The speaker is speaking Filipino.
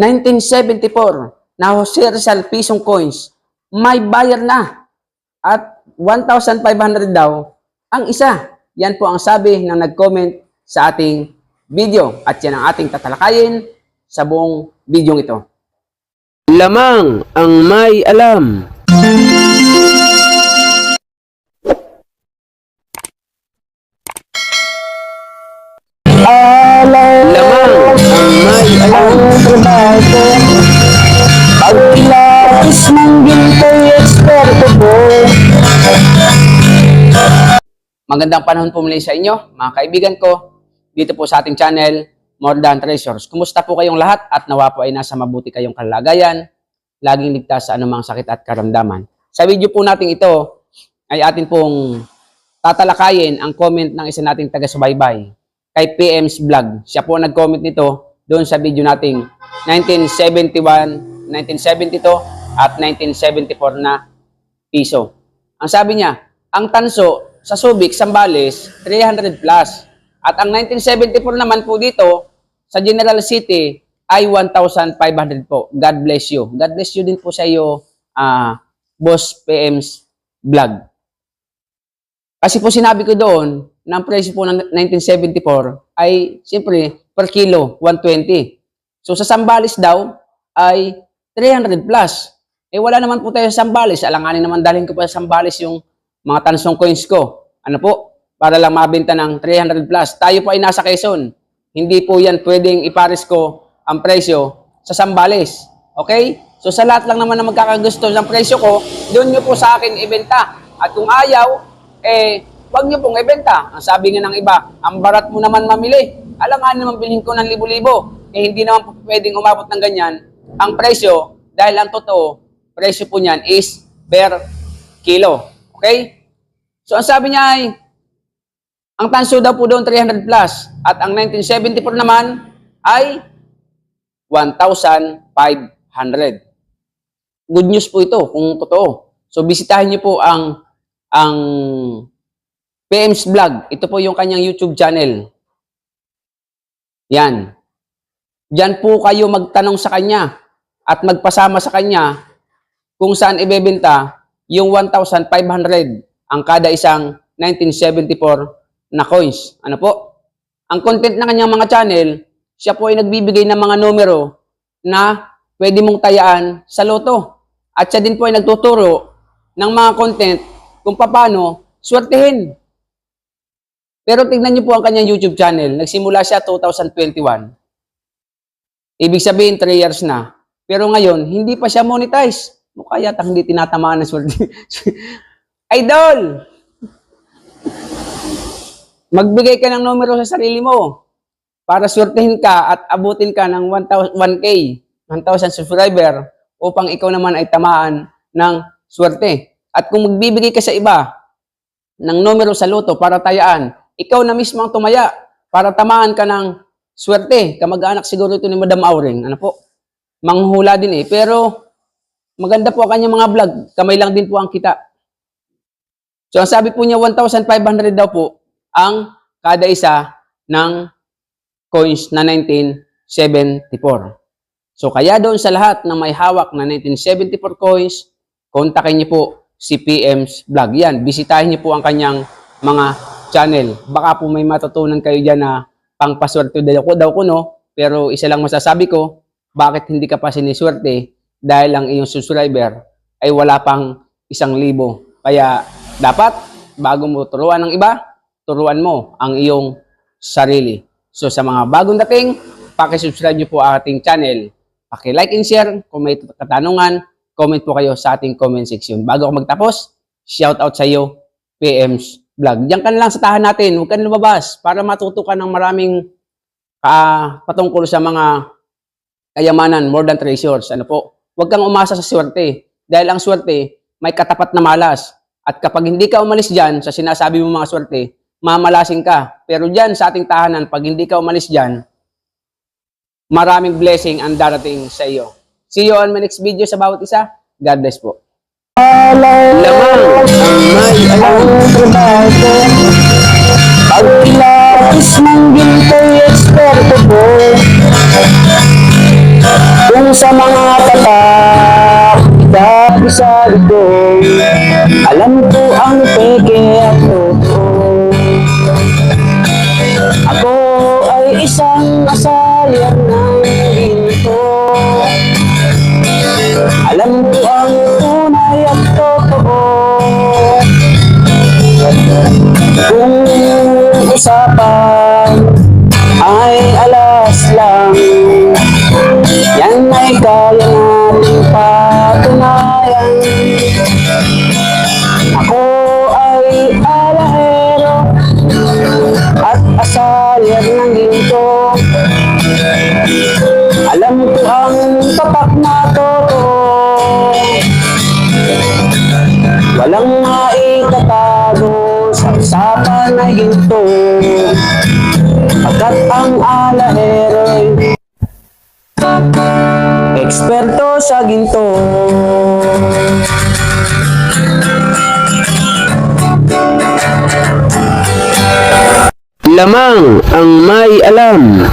1974 na Jose Rizal pisong coins, may bayar na at 1,500 daw ang isa. Yan po ang sabi ng nag-comment sa ating video at yan ang ating tatalakayin sa buong video ito. Lamang ang may alam. Lamang ang may alam. Pagpilapis ng ginto'y eksperto po. Magandang panahon po muli sa inyo, mga kaibigan ko, dito po sa ating channel, More Than Treasures. Kumusta po kayong lahat at nawa po ay nasa mabuti kayong kalagayan, laging ligtas sa anumang sakit at karamdaman. Sa video po natin ito ay atin pong tatalakayin ang comment ng isa nating taga-subaybay kay PM's Vlog. Siya po nag-comment nito doon sa video nating 1971, 1972 at 1974 na piso. Ang sabi niya, ang tanso sa Subic, Zambales, 300 plus. At ang 1974 naman po dito, sa General City, ay 1,500 po. God bless you. God bless you din po sa iyo, Boss PM's Vlog. Kasi po sinabi ko doon, na ang presyo po ng 1974 ay, siyempre, per kilo, 120. So sa Zambales daw, ay 300 plus. Eh wala naman po tayo sa Zambales. Alanganin naman dalhin ko pa sa Zambales yung mga tansong coins ko. Ano po? Para lang mabenta ng 300 plus. Tayo po ay nasa Quezon. Hindi po yan pwedeng ipares ko ang presyo sa Zambales. Okay? So sa lahat lang naman na magkakagusto ng presyo ko, doon nyo po sa akin ibenta. At kung ayaw, wag nyo pong ibenta. Ang sabi nga ng iba, ang barat mo naman mamili. Alanganin naman bilhin ko ng libo-libo. Hindi naman po pwedeng umabot ng ganyan ang presyo dahil ang totoo, presyo po niyan is per kilo. Okay? So, ang sabi niya ay, ang tanso daw po doon 300 plus at ang 1974 naman ay 1,500. Good news po ito kung totoo. So, bisitahin niyo po ang PM's Vlog. Ito po yung kanyang YouTube channel. Yan. Diyan po kayo magtanong sa kanya at magpasama sa kanya kung saan ibebenta yung 1,500 ang kada isang 1974 na coins. Ano po? Ang content ng kanyang mga channel, siya po ay nagbibigay ng mga numero na pwede mong tayaan sa loto. At siya din po ay nagtuturo ng mga content kung paano swertehin. Pero tignan niyo po ang kanyang YouTube channel. Nagsimula siya 2021. Ibig sabihin, 3 years na. Pero ngayon, hindi pa siya monetize. Mukha yata hindi tinatamaan ng swerte. Idol! Magbigay ka ng numero sa sarili mo para swertehin ka at abutin ka ng 1K, 1,000 subscriber upang ikaw naman ay tamaan ng swerte. At kung magbibigay ka sa iba ng numero sa loto para tayaan, ikaw na mismo ang tumaya para tamaan ka ng swerte. Kamag-anak siguro ito ni Madam Auring. Ano po? Manghula din Pero maganda po ang kanyang mga vlog. Kamay lang din po ang kita. So ang sabi po niya 1,500 daw po ang kada isa ng coins na 1974. So kaya doon sa lahat na may hawak na 1974 coins, kontakin niyo po si PM's Vlog. Yan, bisitahin niyo po ang kanyang mga channel. Baka po may matutunan kayo dyan na pangpaswerte daw ko, no? Pero isa lang masasabi ko, bakit hindi ka pa siniswerte? Dahil ang iyong subscriber ay wala pang 1,000. Kaya dapat, bago mo turuan ng iba, turuan mo ang iyong sarili. So sa mga bagong dating, pakisubscribe niyo po ang ating channel. Paki-like and share. Kung may katanungan, comment po kayo sa ating comment section. Bago ako magtapos, shout out sa iyo, PM's Vlog. Diyan ka na lang sa tahan natin. Huwag ka na lumabas para matuto ka ng maraming patungkol sa mga kayamanan, more than treasures. Ano po? Huwag kang umasa sa swerte. Dahil ang swerte, may katapat na malas. At kapag hindi ka umalis dyan sa sinasabi mo mga swerte, mamalasing ka. Pero dyan sa ating tahanan, pag hindi ka umalis dyan, maraming blessing ang darating sa iyo. See you on my next video sa bawat isa. God bless po. Lamang ang may alam. Pagpilapis ng ginto'y eksperto po. Kung sa mga tatak, isa dito, alam ko ang peke at totoo. Ako ay isang asalyan ng ginto. Alam ko ang tunay at totoo. Kung usapan ay alas lang, yan ay kaya nating patunayan. Ako ay alahero at asalyan ng ginto. Alam ko ang tapak na totoo. Walang maitatago sa usapan ay ginto. Pagkat ang alahero'y eksperto sa ginto. Lamang ang may alam.